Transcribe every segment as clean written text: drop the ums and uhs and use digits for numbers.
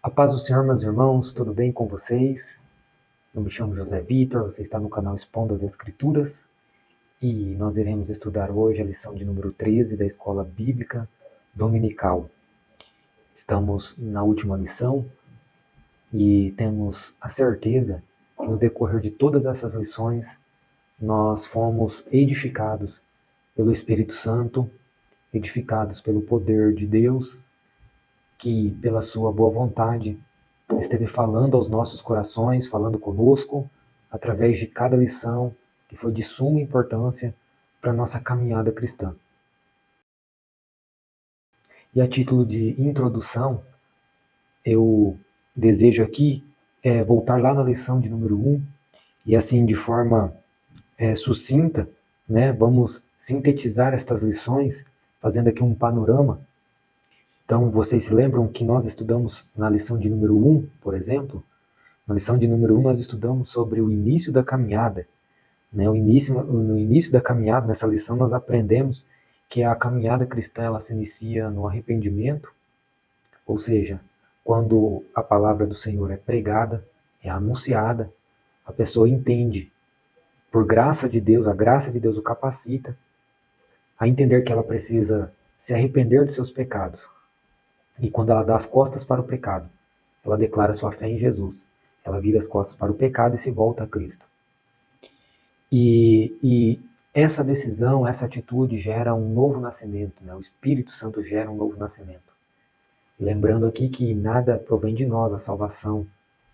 A paz do Senhor, meus irmãos, tudo bem com vocês? Eu me chamo José Vitor, você está no canal Expondo as Escrituras e nós iremos estudar hoje a lição de número 13 da Escola Bíblica Dominical. Estamos na última lição e temos a certeza que no decorrer de todas essas lições nós fomos edificados pelo Espírito Santo, edificados pelo poder de Deus, que pela sua boa vontade esteve falando aos nossos corações, falando conosco, através de cada lição que foi de suma importância para a nossa caminhada cristã. E a título de introdução, eu desejo aqui voltar lá na lição de número 1 e assim de forma sucinta, vamos sintetizar estas lições, fazendo aqui um panorama. Então, vocês se lembram que nós estudamos na lição de número 1, por exemplo? Na lição de número 1, nós estudamos sobre o início da caminhada. No início da caminhada, nessa lição, nós aprendemos que a caminhada cristã ela se inicia no arrependimento, ou seja, quando a palavra do Senhor é pregada, é anunciada, a pessoa entende, por graça de Deus, a graça de Deus o capacita a entender que ela precisa se arrepender dos seus pecados. E quando ela dá as costas para o pecado, ela declara sua fé em Jesus. Ela vira as costas para o pecado e se volta a Cristo. E essa decisão, essa atitude gera um novo nascimento. O Espírito Santo gera um novo nascimento. Lembrando aqui que nada provém de nós, a salvação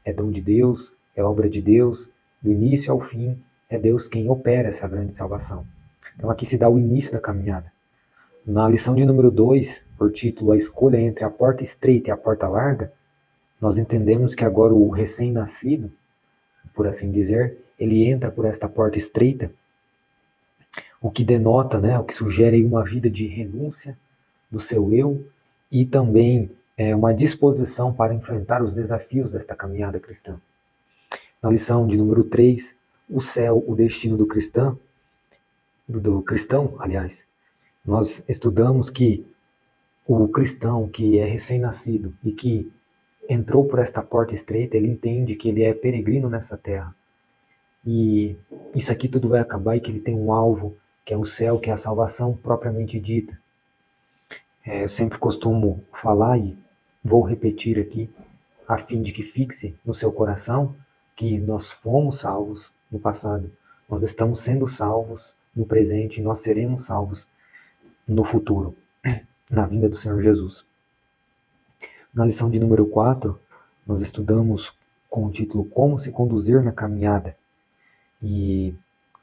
é dom de Deus, é obra de Deus, do início ao fim, é Deus quem opera essa grande salvação. Então aqui se dá o início da caminhada. Na lição de número 2, por título A Escolha entre a Porta Estreita e a Porta Larga, nós entendemos que agora o recém-nascido, por assim dizer, ele entra por esta porta estreita, o que denota, o que sugere uma vida de renúncia do seu eu e também uma disposição para enfrentar os desafios desta caminhada cristã. Na lição de número 3, o céu, o destino do cristão, nós estudamos que o cristão que é recém-nascido e que entrou por esta porta estreita, ele entende que ele é peregrino nessa terra. E isso aqui tudo vai acabar e que ele tem um alvo, que é o céu, que é a salvação propriamente dita. Eu sempre costumo falar e vou repetir aqui, a fim de que fixe no seu coração que nós fomos salvos no passado, nós estamos sendo salvos no presente e nós seremos salvos no futuro, na vinda do Senhor Jesus. Na lição de número 4, nós estudamos com o título Como se conduzir na caminhada. E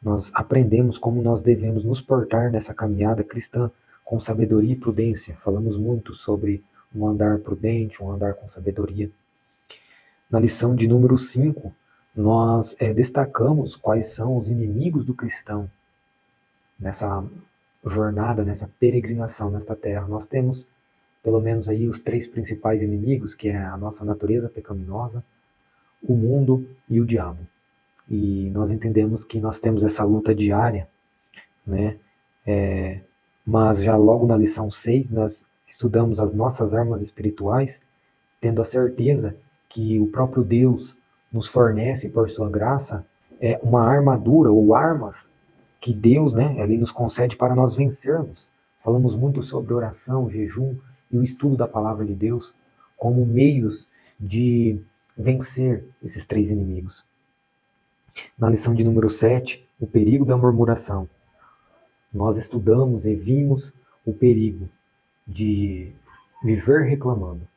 nós aprendemos como nós devemos nos portar nessa caminhada cristã com sabedoria e prudência. Falamos muito sobre um andar prudente, um andar com sabedoria. Na lição de número 5, nós destacamos quais são os inimigos do cristão nessa jornada, nessa peregrinação nesta terra. Nós temos pelo menos aí os 3 principais inimigos, que é a nossa natureza pecaminosa, o mundo e o diabo. E nós entendemos que nós temos essa luta diária, mas já logo na lição 6 nós estudamos as nossas armas espirituais, tendo a certeza que o próprio Deus nos fornece por sua graça uma armadura ou armas que Deus ele nos concede para nós vencermos. Falamos muito sobre oração, jejum e o estudo da palavra de Deus como meios de vencer esses 3 inimigos. Na lição de número 7, o perigo da murmuração. Nós estudamos e vimos o perigo de viver reclamando,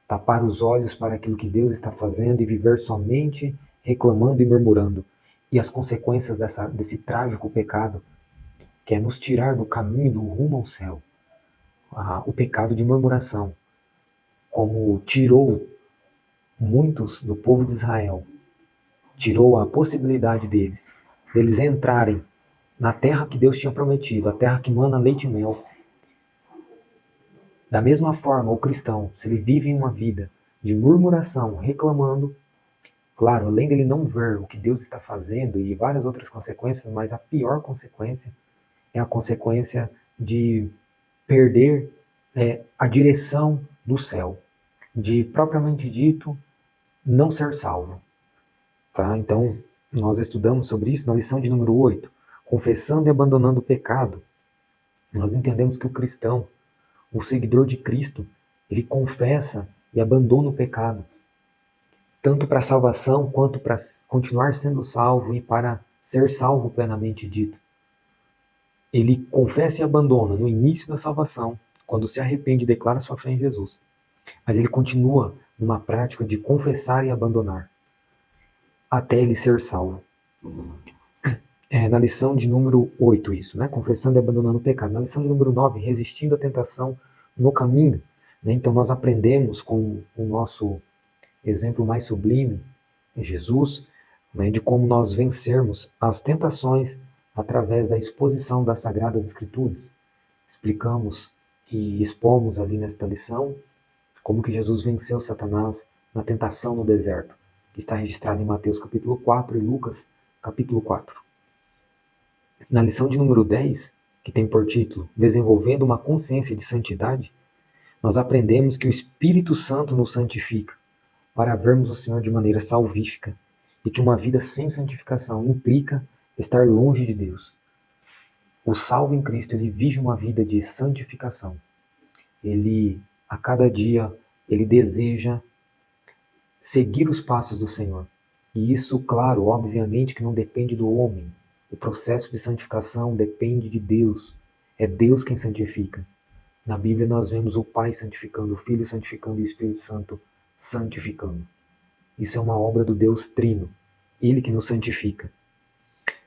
tapar os olhos para aquilo que Deus está fazendo e viver somente reclamando e murmurando. E as consequências desse trágico pecado, que é nos tirar do caminho, do rumo ao céu. O pecado de murmuração, como tirou muitos do povo de Israel, tirou a possibilidade deles entrarem na terra que Deus tinha prometido, a terra que mana leite e mel. Da mesma forma, o cristão, se ele vive uma vida de murmuração, reclamando, claro, além dele não ver o que Deus está fazendo e várias outras consequências, mas a pior consequência é a consequência de perder a direção do céu. de, propriamente dito, não ser salvo. Tá? Então, nós estudamos sobre isso na lição de número 8, confessando e abandonando o pecado. Nós entendemos que o cristão, o seguidor de Cristo, ele confessa e abandona o pecado, tanto para a salvação quanto para continuar sendo salvo e para ser salvo plenamente dito. Ele confessa e abandona no início da salvação, quando se arrepende e declara sua fé em Jesus. Mas ele continua numa prática de confessar e abandonar, até ele ser salvo. Na lição de número 8 isso, né? Confessando e abandonando o pecado. Na lição de número 9, resistindo à tentação no caminho. Né? Então nós aprendemos com o nosso exemplo mais sublime, Jesus, né? De como nós vencermos as tentações através da exposição das Sagradas Escrituras. Explicamos e expomos ali nesta lição como que Jesus venceu Satanás na tentação no deserto, que está registrado em Mateus capítulo 4 e Lucas capítulo 4. Na lição de número 10, que tem por título Desenvolvendo uma Consciência de Santidade, nós aprendemos que o Espírito Santo nos santifica para vermos o Senhor de maneira salvífica e que uma vida sem santificação implica estar longe de Deus. O salvo em Cristo, ele vive uma vida de santificação. Ele, a cada dia, ele deseja seguir os passos do Senhor. E isso, claro, obviamente que não depende do homem. O processo de santificação depende de Deus. É Deus quem santifica. Na Bíblia nós vemos o Pai santificando, o Filho santificando e o Espírito Santo santificando. Isso é uma obra do Deus Trino. Ele que nos santifica.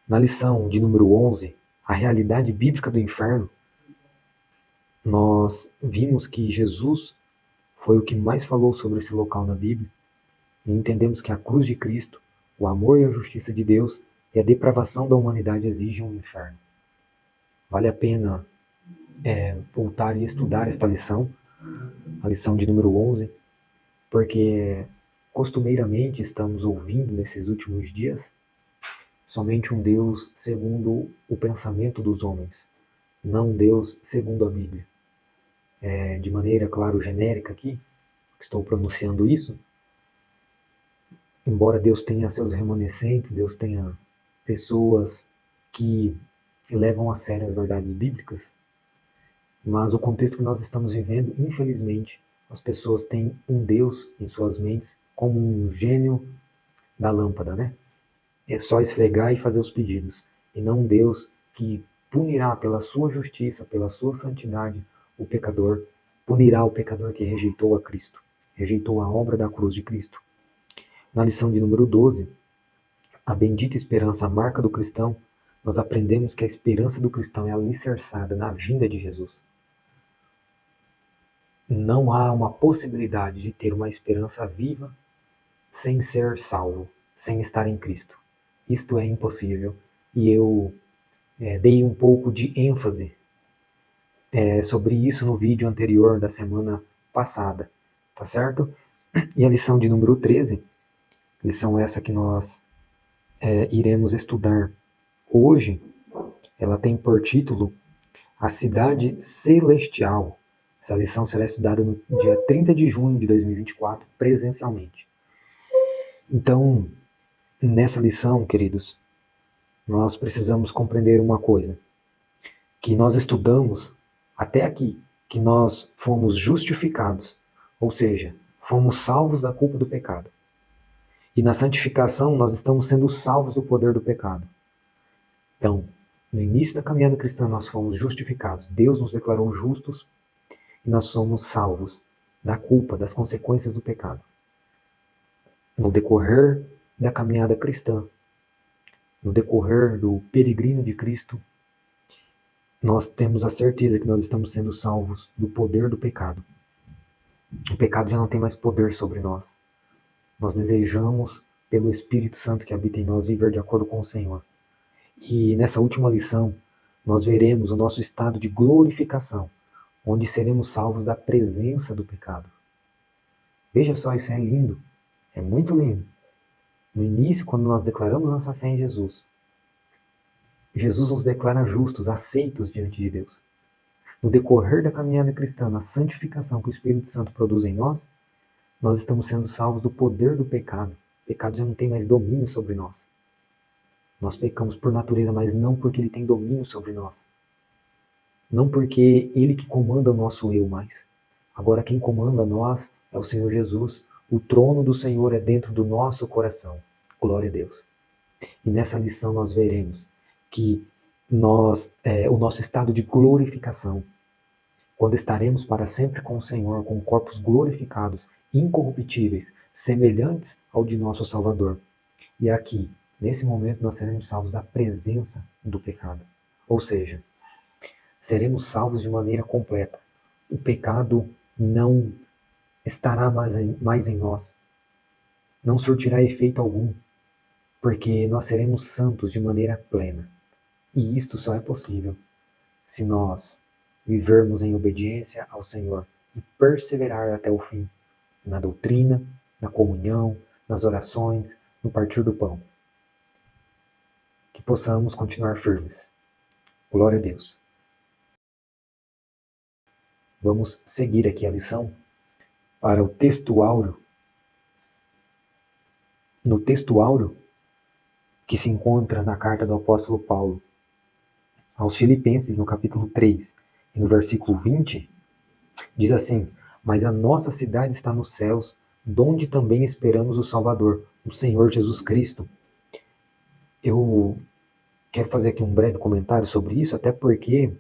Na lição de número 11, a realidade bíblica do inferno, nós vimos que Jesus foi o que mais falou sobre esse local na Bíblia. E entendemos que a cruz de Cristo, o amor e a justiça de Deus e a depravação da humanidade exigem um inferno. Vale a pena voltar e estudar esta lição, a lição de número 11, porque costumeiramente estamos ouvindo nesses últimos dias somente um Deus segundo o pensamento dos homens, não um Deus segundo a Bíblia. De maneira, claro, genérica aqui, estou pronunciando isso, embora Deus tenha seus remanescentes, Deus tenha pessoas que levam a sério as verdades bíblicas, mas o contexto que nós estamos vivendo, infelizmente, as pessoas têm um Deus em suas mentes como um gênio da lâmpada, né? É só esfregar e fazer os pedidos, e não um Deus que punirá pela sua justiça, pela sua santidade, o pecador, punirá o pecador que rejeitou a Cristo, rejeitou a obra da cruz de Cristo. Na lição de número 12, a bendita esperança, a marca do cristão, nós aprendemos que a esperança do cristão é alicerçada na vinda de Jesus. Não há uma possibilidade de ter uma esperança viva sem ser salvo, sem estar em Cristo. Isto é impossível. E eu dei um pouco de ênfase sobre isso no vídeo anterior da semana passada, tá certo? E a lição de número 13, lição essa que nós iremos estudar hoje, ela tem por título A Cidade Celestial. Essa lição será estudada no dia 30 de junho de 2024, presencialmente. Então, nessa lição, queridos, nós precisamos compreender uma coisa, que nós estudamos até aqui, que nós fomos justificados, ou seja, fomos salvos da culpa do pecado. E na santificação nós estamos sendo salvos do poder do pecado. Então, no início da caminhada cristã nós fomos justificados, Deus nos declarou justos e nós somos salvos da culpa, das consequências do pecado. No decorrer da caminhada cristã, no decorrer do peregrino de Cristo, nós temos a certeza que nós estamos sendo salvos do poder do pecado. O pecado já não tem mais poder sobre nós. Nós desejamos, pelo Espírito Santo que habita em nós, viver de acordo com o Senhor. E nessa última lição, nós veremos o nosso estado de glorificação, onde seremos salvos da presença do pecado. Veja só, isso é lindo, é muito lindo. No início, quando nós declaramos nossa fé em Jesus, Jesus nos declara justos, aceitos diante de Deus. No decorrer da caminhada cristã, na santificação que o Espírito Santo produz em nós, Nós estamos sendo salvos do poder do pecado. O pecado já não tem mais domínio sobre nós. Nós pecamos por natureza, mas não porque ele tem domínio sobre nós. Não porque ele que comanda o nosso eu mais. Agora quem comanda nós é o Senhor Jesus. O trono do Senhor é dentro do nosso coração. Glória a Deus. E nessa lição nós veremos que o nosso estado de glorificação, quando estaremos para sempre com o Senhor, com corpos glorificados, incorruptíveis, semelhantes ao de nosso Salvador. E aqui, nesse momento, nós seremos salvos da presença do pecado. Ou seja, seremos salvos de maneira completa. O pecado não estará mais em nós. Não surtirá efeito algum, porque nós seremos santos de maneira plena. E isto só é possível se nós vivermos em obediência ao Senhor e perseverar até o fim na doutrina, na comunhão, nas orações, no partir do pão. Que possamos continuar firmes. Glória a Deus. Vamos seguir aqui a lição para o texto áureo. No texto áureo que se encontra na carta do apóstolo Paulo aos Filipenses, no capítulo 3, e no versículo 20, diz assim: mas a nossa cidade está nos céus, donde também esperamos o Salvador, o Senhor Jesus Cristo. Eu quero fazer aqui um breve comentário sobre isso, até porque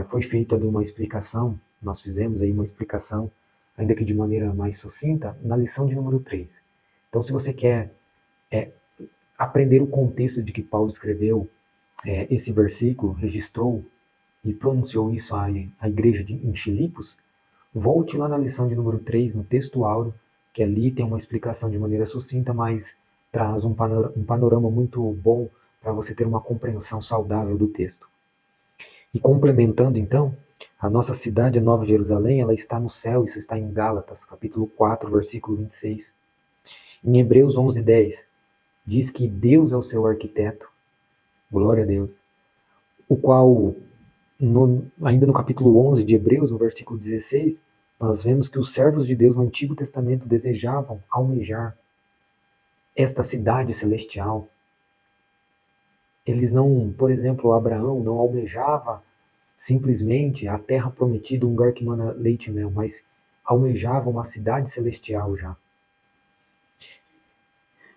foi feita ali uma explicação, nós fizemos aí uma explicação, ainda que de maneira mais sucinta, na lição de número 3. Então, se você quer aprender o contexto de que Paulo escreveu esse versículo, registrou e pronunciou isso à igreja em Filipos, volte lá na lição de número 3, no texto áureo, que ali tem uma explicação de maneira sucinta, mas traz um panorama muito bom para você ter uma compreensão saudável do texto. E complementando então, a nossa cidade, a Nova Jerusalém, ela está no céu, isso está em Gálatas, capítulo 4, versículo 26. Em Hebreus 11:10, diz que Deus é o seu arquiteto, glória a Deus, o qual, ainda no capítulo 11 de Hebreus, no versículo 16, nós vemos que os servos de Deus no Antigo Testamento desejavam almejar esta cidade celestial. Eles não, por exemplo, Abraão não almejava simplesmente a terra prometida, um lugar que mana leite e mel, mas almejava uma cidade celestial já.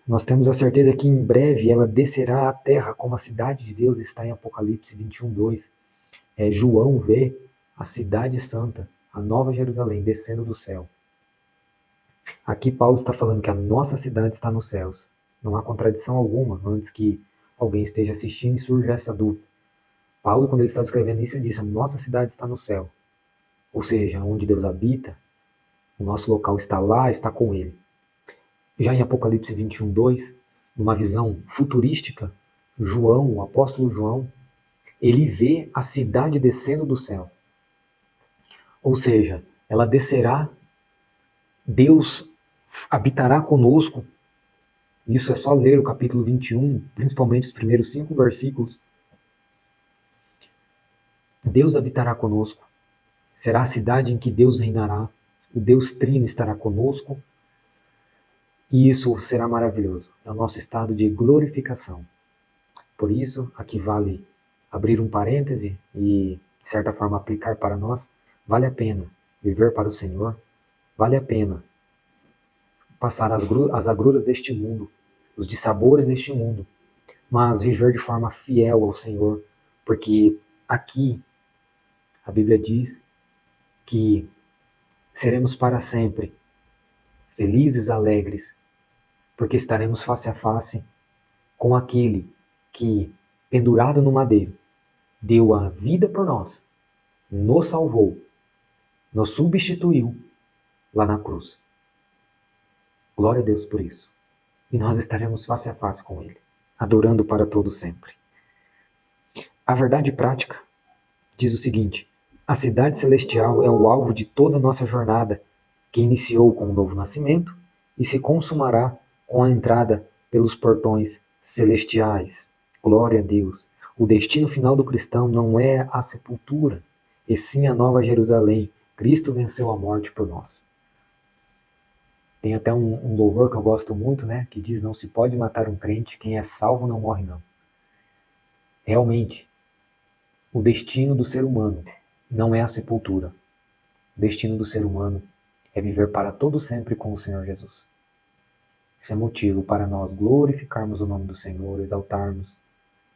Nós temos a certeza que em breve ela descerá à terra, como a cidade de Deus está em Apocalipse 21:2. João vê a cidade santa, a Nova Jerusalém, descendo do céu. Aqui Paulo está falando que a nossa cidade está nos céus. Não há contradição alguma, antes que alguém esteja assistindo e surja essa dúvida. Paulo, quando ele estava escrevendo isso, ele disse: a nossa cidade está no céu. Ou seja, onde Deus habita, o nosso local está lá, está com ele. Já em Apocalipse 21:2, numa visão futurística, João, o apóstolo João, ele vê a cidade descendo do céu. Ou seja, ela descerá, Deus habitará conosco. Isso é só ler o capítulo 21, principalmente os primeiros 5 versículos. Deus habitará conosco. Será a cidade em que Deus reinará. O Deus Trino estará conosco. E isso será maravilhoso. É o nosso estado de glorificação. Por isso, aqui vale abrir um parêntese e, de certa forma, aplicar para nós. Vale a pena viver para o Senhor. Vale a pena passar as agruras deste mundo, os dissabores deste mundo, mas viver de forma fiel ao Senhor, porque aqui a Bíblia diz que seremos para sempre felizes, alegres, porque estaremos face a face com aquele que, pendurado no madeiro, deu a vida por nós, nos salvou, nos substituiu lá na cruz. Glória a Deus por isso. E nós estaremos face a face com Ele, adorando para todo sempre. A verdade prática diz o seguinte: a cidade celestial é o alvo de toda a nossa jornada, que iniciou com o novo nascimento e se consumará com a entrada pelos portões celestiais. Glória a Deus. O destino final do cristão não é a sepultura, e sim a Nova Jerusalém. Cristo venceu a morte por nós. Tem até um louvor que eu gosto muito, né? Que diz: não se pode matar um crente, quem é salvo não morre não. Realmente, o destino do ser humano não é a sepultura. O destino do ser humano é viver para todo sempre com o Senhor Jesus. Isso é motivo para nós glorificarmos o nome do Senhor, exaltarmos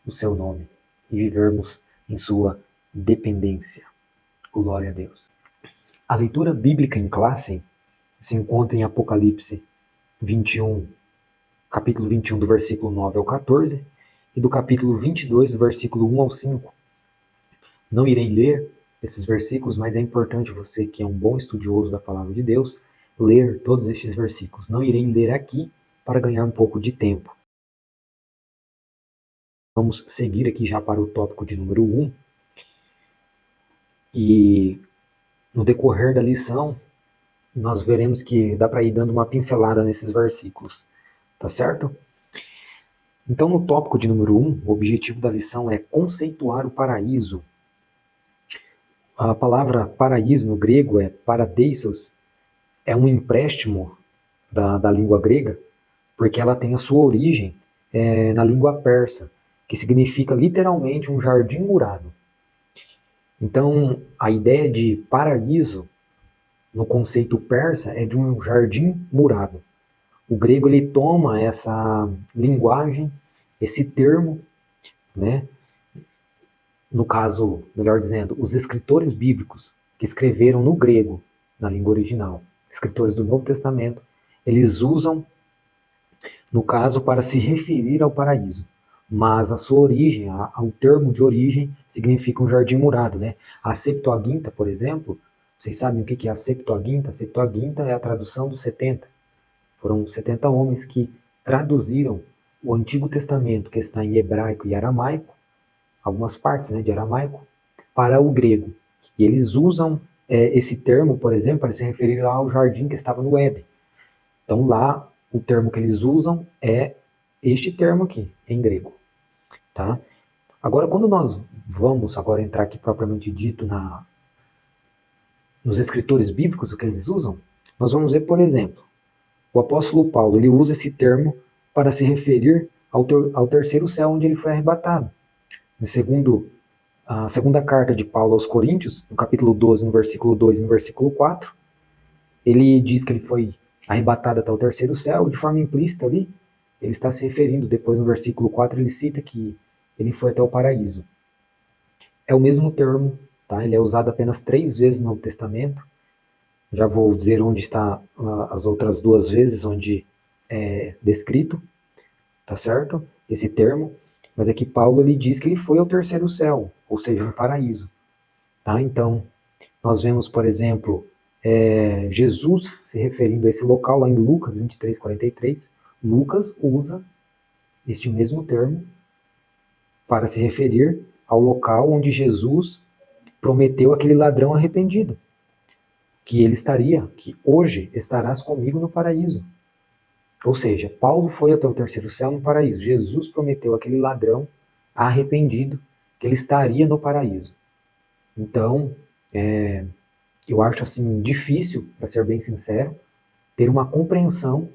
o seu nome e vivermos em sua dependência. Glória a Deus. A leitura bíblica em classe se encontra em Apocalipse 21, capítulo 21, do versículo 9 ao 14, e do capítulo 22, do versículo 1 ao 5. Não irei ler esses versículos, mas é importante você, que é um bom estudioso da palavra de Deus, ler todos estes versículos. Não irei ler aqui para ganhar um pouco de tempo. Vamos seguir aqui já para o tópico de número 1. E no decorrer da lição, nós veremos que dá para ir dando uma pincelada nesses versículos. Tá certo? Então, no tópico de número 1, o objetivo da lição é conceituar o paraíso. A palavra paraíso no grego é paradeisos, é um empréstimo da língua grega, porque ela tem a sua origem na língua persa, que significa literalmente um jardim murado. Então, a ideia de paraíso, no conceito persa, é de um jardim murado. O grego ele toma essa linguagem, esse termo, né? No caso, melhor dizendo, os escritores bíblicos que escreveram no grego, na língua original, escritores do Novo Testamento, eles usam, no caso, para se referir ao paraíso. Mas a sua origem, o termo de origem, significa um jardim murado, né? A Septuaginta, por exemplo, vocês sabem o que é a Septuaginta? A Septuaginta é a tradução dos 70. Foram 70 homens que traduziram o Antigo Testamento, que está em hebraico e aramaico, algumas partes, né, de aramaico, para o grego. E eles usam esse termo, por exemplo, para se referir ao jardim que estava no Éden. Então lá, o termo que eles usam é este termo aqui, em grego. Tá? Agora, quando nós vamos agora entrar aqui propriamente dito nos escritores bíblicos, o que eles usam, nós vamos ver, por exemplo, o apóstolo Paulo, ele usa esse termo para se referir ao terceiro céu onde ele foi arrebatado. A segunda carta de Paulo aos Coríntios, no capítulo 12, no versículo 2 e no versículo 4, ele diz que ele foi arrebatado até o terceiro céu, de forma implícita ali, ele está se referindo, depois no versículo 4 ele cita que ele foi até o paraíso. É o mesmo termo, tá? Ele é usado apenas 3 vezes no Novo Testamento. Já vou dizer onde está as outras 2 vezes onde é descrito, tá certo? Esse termo. Mas aqui Paulo ele diz que ele foi ao terceiro céu, ou seja, no paraíso. Tá? Então, nós vemos, por exemplo, Jesus se referindo a esse local lá em Lucas 23, 43. Lucas usa este mesmo termo para se referir ao local onde Jesus prometeu aquele ladrão arrependido, que ele estaria, que hoje estarás comigo no paraíso. Ou seja, Paulo foi até o terceiro céu no paraíso. Jesus prometeu àquele ladrão arrependido que ele estaria no paraíso. Então, eu acho assim difícil, para ser bem sincero, ter uma compreensão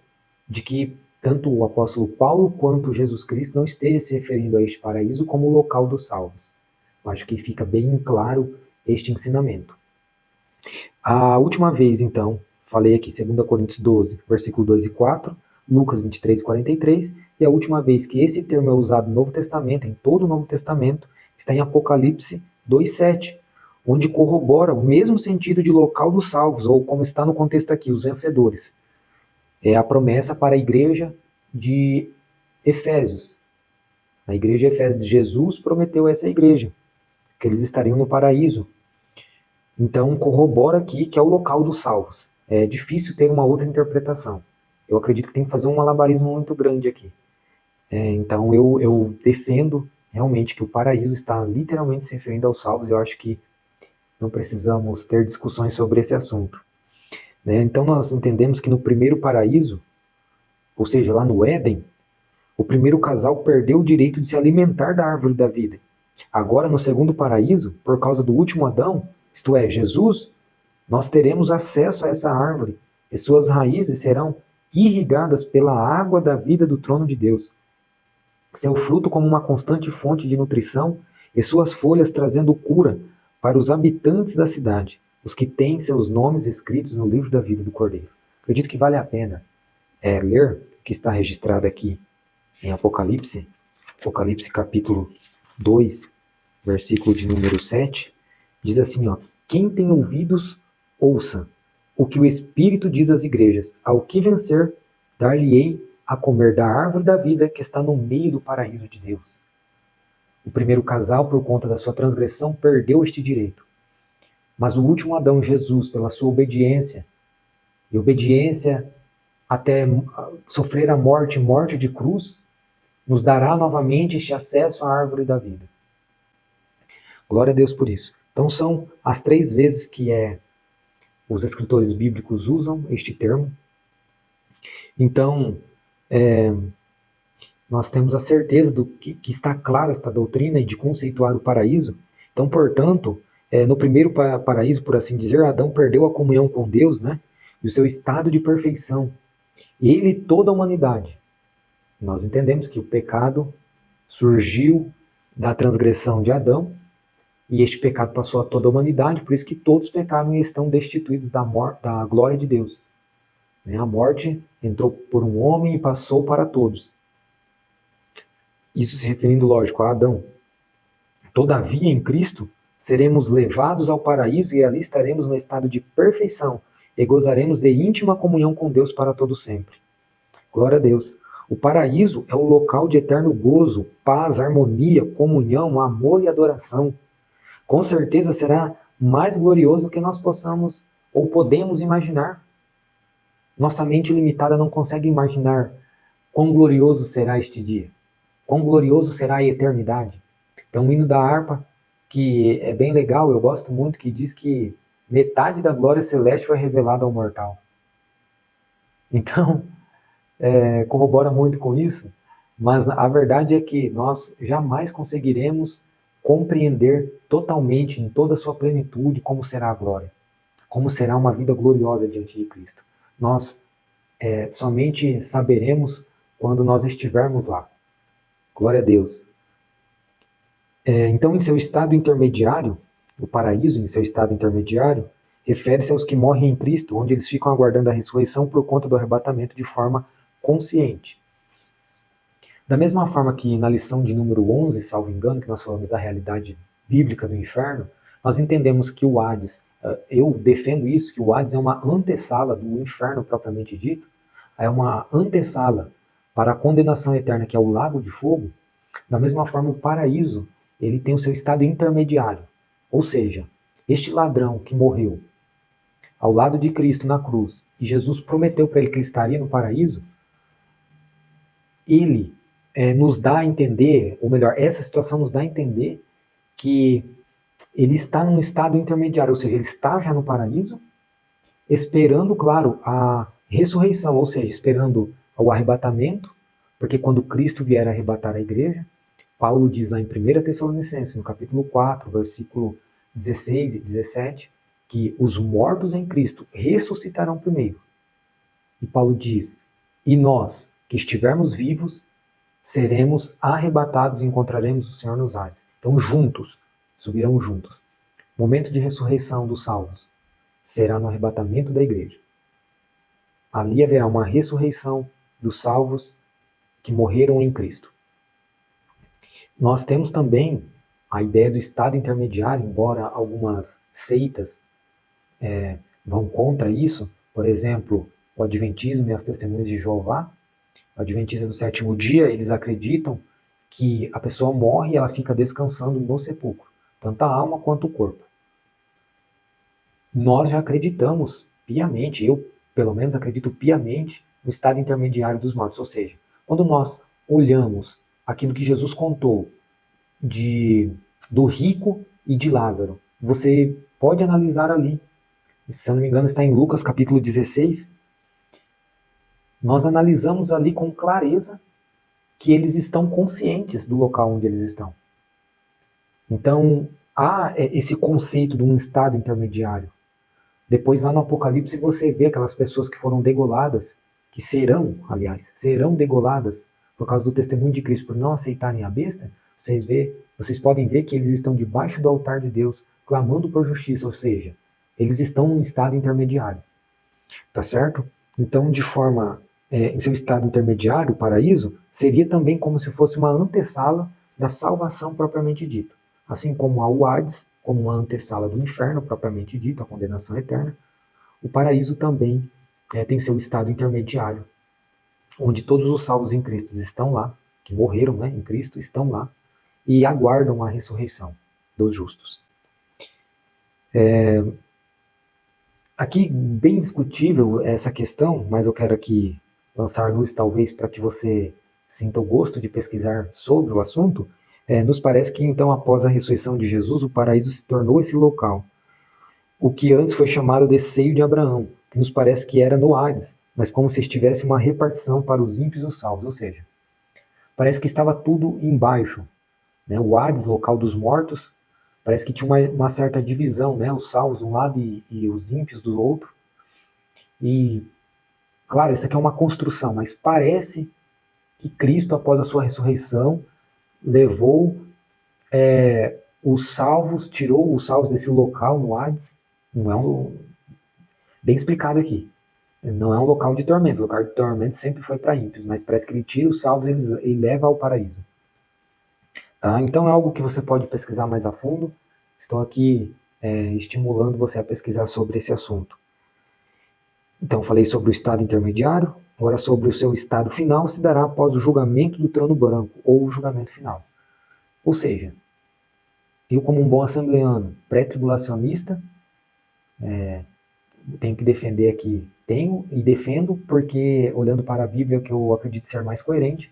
de que tanto o apóstolo Paulo quanto Jesus Cristo não esteja se referindo a este paraíso como o local dos salvos. Eu acho que fica bem claro este ensinamento. A última vez, então, falei aqui 2 Coríntios 12, versículo 2 e 4, Lucas 23, 43, e a última vez que esse termo é usado no Novo Testamento, em todo o Novo Testamento, está em Apocalipse 2, 7, onde corrobora o mesmo sentido de local dos salvos, ou como está no contexto aqui, os vencedores. É a promessa para a igreja de Efésios. A igreja de Efésios, Jesus prometeu a essa igreja que eles estariam no paraíso. Então corrobora aqui que é o local dos salvos. É difícil ter uma outra interpretação. Eu acredito que tem que fazer um malabarismo muito grande aqui. Então eu defendo realmente que o paraíso está literalmente se referindo aos salvos. Eu acho que não precisamos ter discussões sobre esse assunto. Então nós entendemos que no primeiro paraíso, ou seja, lá no Éden, o primeiro casal perdeu o direito de se alimentar da árvore da vida. Agora, no segundo paraíso, por causa do último Adão, isto é, Jesus, nós teremos acesso a essa árvore e suas raízes serão irrigadas pela água da vida do trono de Deus. Seu fruto como uma constante fonte de nutrição e suas folhas trazendo cura para os habitantes da cidade, os que têm seus nomes escritos no livro da vida do Cordeiro. Acredito que vale a pena ler o que está registrado aqui em Apocalipse, Apocalipse capítulo 2, versículo de número 7, diz assim, ó: quem tem ouvidos, ouça o que o Espírito diz às igrejas. Ao que vencer, dar-lhe-ei a comer da árvore da vida que está no meio do paraíso de Deus. O primeiro casal, por conta da sua transgressão, perdeu este direito. Mas o último Adão, Jesus, pela sua obediência, e obediência até sofrer a morte de cruz, nos dará novamente este acesso à árvore da vida. Glória a Deus por isso. Então são as 3 vezes que os escritores bíblicos usam este termo. Então, nós temos a certeza do que está clara esta doutrina e de conceituar o paraíso. Então, portanto, no primeiro paraíso, por assim dizer, Adão perdeu a comunhão com Deus, né? E o seu estado de perfeição. Ele e toda a humanidade. Nós entendemos que o pecado surgiu da transgressão de Adão, e este pecado passou a toda a humanidade, por isso que todos pecaram e estão destituídos da glória de Deus. A morte entrou por um homem e passou para todos. Isso se referindo, lógico, a Adão. Todavia, em Cristo, seremos levados ao paraíso e ali estaremos no estado de perfeição e gozaremos de íntima comunhão com Deus para todo sempre. Glória a Deus. O paraíso é o local de eterno gozo, paz, harmonia, comunhão, amor e adoração. Com certeza será mais glorioso que nós possamos ou podemos imaginar. Nossa mente limitada não consegue imaginar quão glorioso será este dia, quão glorioso será a eternidade. Tem um hino da harpa que é bem legal, eu gosto muito, que diz que metade da glória celeste foi revelada ao mortal. Então, corrobora muito com isso, mas a verdade é que nós jamais conseguiremos compreender totalmente, em toda a sua plenitude, como será a glória, como será uma vida gloriosa diante de Cristo. Nós somente saberemos quando nós estivermos lá. Glória a Deus. Então, em seu estado intermediário, o paraíso, em seu estado intermediário, refere-se aos que morrem em Cristo, onde eles ficam aguardando a ressurreição por conta do arrebatamento de forma consciente. Da mesma forma que na lição de número 11, salvo engano, que nós falamos da realidade bíblica do inferno, nós entendemos que o Hades, eu defendo isso, que o Hades é uma antessala do inferno propriamente dito, é uma antessala para a condenação eterna, que é o lago de fogo. Da mesma forma, o paraíso, ele tem o seu estado intermediário, ou seja, este ladrão que morreu ao lado de Cristo na cruz, e Jesus prometeu para ele que ele estaria no paraíso, ele nos dá a entender, ou melhor, essa situação nos dá a entender que ele está num estado intermediário, ou seja, ele está já no paraíso, esperando, claro, a ressurreição, ou seja, esperando o arrebatamento, porque quando Cristo vier arrebatar a igreja, Paulo diz lá em 1 Tessalonicenses, no capítulo 4, versículo 16 e 17, que os mortos em Cristo ressuscitarão primeiro. E Paulo diz, e nós, que estivermos vivos, seremos arrebatados e encontraremos o Senhor nos ares. Então, juntos, subirão juntos. O momento de ressurreição dos salvos será no arrebatamento da igreja. Ali haverá uma ressurreição dos salvos que morreram em Cristo. Nós temos também a ideia do estado intermediário, embora algumas seitas vão contra isso. Por exemplo, o Adventismo e as Testemunhas de Jeová. O Adventista do sétimo dia, eles acreditam que a pessoa morre e ela fica descansando no sepulcro, tanto a alma quanto o corpo. Nós já acreditamos piamente, eu pelo menos acredito piamente, no estado intermediário dos mortos. Ou seja, quando nós olhamos aquilo que Jesus contou do rico e de Lázaro, você pode analisar ali. Se eu não me engano, está em Lucas capítulo 16. Nós analisamos ali com clareza que eles estão conscientes do local onde eles estão. Então, há esse conceito de um estado intermediário. Depois, lá no Apocalipse, você vê aquelas pessoas que foram degoladas, que serão, aliás, serão degoladas por causa do testemunho de Cristo, por não aceitarem a besta. Vocês podem ver que eles estão debaixo do altar de Deus, clamando por justiça, ou seja, eles estão num estado intermediário, tá certo? Então, em seu estado intermediário, o paraíso seria também como se fosse uma antessala da salvação propriamente dita. Assim como há o Hades, como uma antessala do inferno propriamente dito, a condenação eterna, o paraíso também tem seu estado intermediário, onde todos os salvos em Cristo estão lá, que morreram, né, em Cristo, estão lá e aguardam a ressurreição dos justos. Aqui, bem discutível essa questão, mas eu quero aqui lançar luz, talvez, para que você sinta o gosto de pesquisar sobre o assunto. Nos parece que, então, após a ressurreição de Jesus, o paraíso se tornou esse local, o que antes foi chamado de seio de Abraão, que nos parece que era no Hades, mas como se estivesse uma repartição para os ímpios e os salvos, ou seja, parece que estava tudo embaixo, né? O Hades, local dos mortos, parece que tinha uma certa divisão, né? Os salvos de um lado e os ímpios do outro. E, claro, isso aqui é uma construção, mas parece que Cristo, após a sua ressurreição, levou os salvos, tirou os salvos desse local no Hades. Não é bem explicado aqui. Não é um local de tormento. O local de tormento sempre foi para ímpios, mas parece que ele tira os salvos e leva ao paraíso. Tá? Então é algo que você pode pesquisar mais a fundo. Estou aqui estimulando você a pesquisar sobre esse assunto. Então falei sobre o estado intermediário, agora sobre o seu estado final se dará após o julgamento do trono branco, ou o julgamento final. Ou seja, eu como um bom assembleano pré-tribulacionista, tenho que defender aqui, tenho e defendo, porque olhando para a Bíblia, que eu acredito ser mais coerente,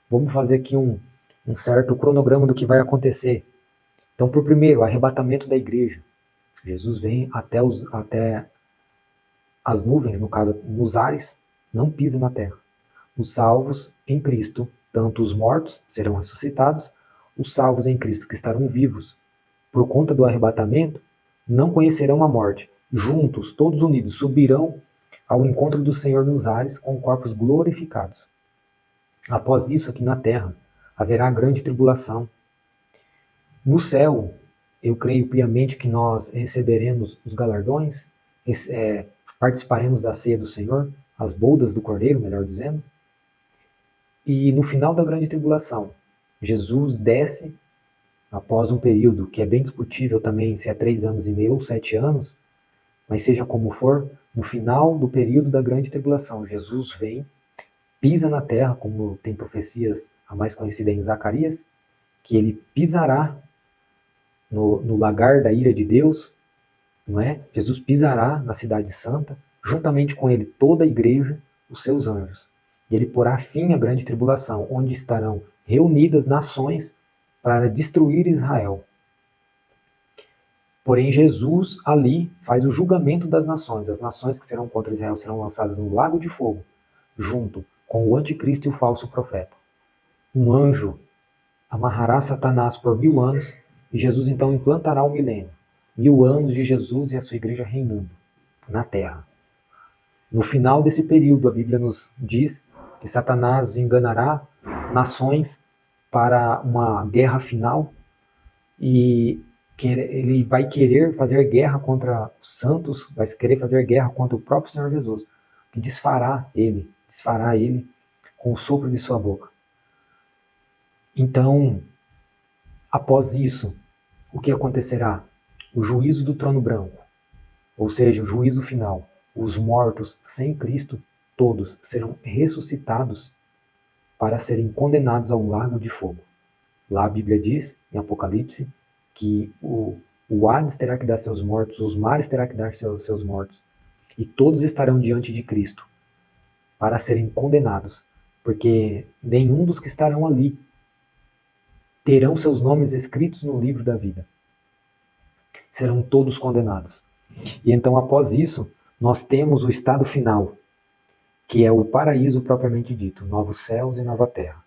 vamos fazer aqui um certo cronograma do que vai acontecer. Então, por primeiro, arrebatamento da igreja. Jesus vem até as nuvens, no caso, nos ares, não pisa na terra. Os salvos em Cristo, tanto os mortos serão ressuscitados, os salvos em Cristo que estarão vivos por conta do arrebatamento, não conhecerão a morte. Juntos, todos unidos, subirão ao encontro do Senhor nos ares com corpos glorificados. Após isso, aqui na terra, haverá grande tribulação. No céu, eu creio piamente que nós receberemos os galardões, participaremos da ceia do Senhor, as bodas do Cordeiro, melhor dizendo. E no final da grande tribulação, Jesus desce, após um período que é bem discutível também se é 3 anos e meio ou 7 anos, mas seja como for, no final do período da grande tribulação, Jesus vem, pisa na terra, como tem profecias, a mais conhecida em Zacarias, que ele pisará no lagar da ira de Deus, não é? Jesus pisará na cidade santa, juntamente com ele toda a igreja, os seus anjos. E ele porá fim à grande tribulação, onde estarão reunidas nações para destruir Israel. Porém, Jesus ali faz o julgamento das nações. As nações que serão contra Israel serão lançadas no lago de fogo, junto com o anticristo e o falso profeta. Um anjo amarrará Satanás por 1000 anos e Jesus então implantará o milênio. 1000 anos de Jesus e a sua igreja reinando na terra. No final desse período, a Bíblia nos diz que Satanás enganará nações para uma guerra final e que ele vai querer fazer guerra contra os santos, vai querer fazer guerra contra o próprio Senhor Jesus, que desfará ele com o sopro de sua boca. Então, após isso, o que acontecerá? O juízo do trono branco, ou seja, o juízo final. Os mortos sem Cristo, todos serão ressuscitados para serem condenados ao lago de fogo. Lá a Bíblia diz, em Apocalipse, que o Hades terá que dar seus mortos, os mares terá que dar seus mortos, e todos estarão diante de Cristo para serem condenados, porque nenhum dos que estarão ali terão seus nomes escritos no livro da vida. Serão todos condenados. E então, após isso, nós temos o estado final, que é o paraíso propriamente dito, novos céus e nova terra.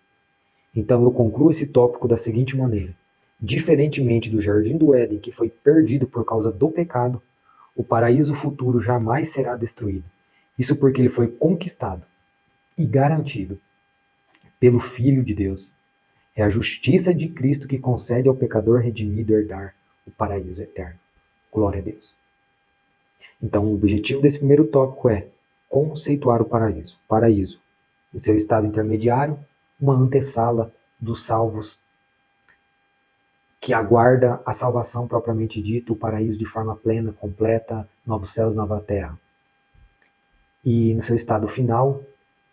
Então eu concluo esse tópico da seguinte maneira: diferentemente do jardim do Éden, que foi perdido por causa do pecado, O paraíso futuro jamais será destruído. Isso porque ele foi conquistado e garantido pelo Filho de Deus. É a justiça de Cristo que concede ao pecador redimido herdar o paraíso eterno. Glória a Deus. Então, o objetivo desse primeiro tópico é conceituar o paraíso. Paraíso, em seu estado intermediário, uma antessala dos salvos que aguarda a salvação propriamente dita, o paraíso de forma plena, completa, novos céus, nova terra. E no seu estado final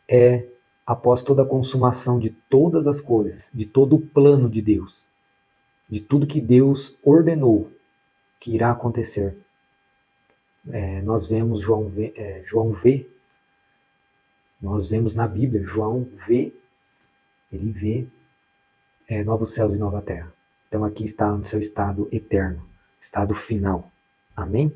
é após toda a consumação de todas as coisas, de todo o plano de Deus, de tudo que Deus ordenou que irá acontecer. Nós vemos João vê, nós vemos na Bíblia, João vê, ele vê novos céus e nova terra. Então aqui está no seu estado eterno, estado final. Amém?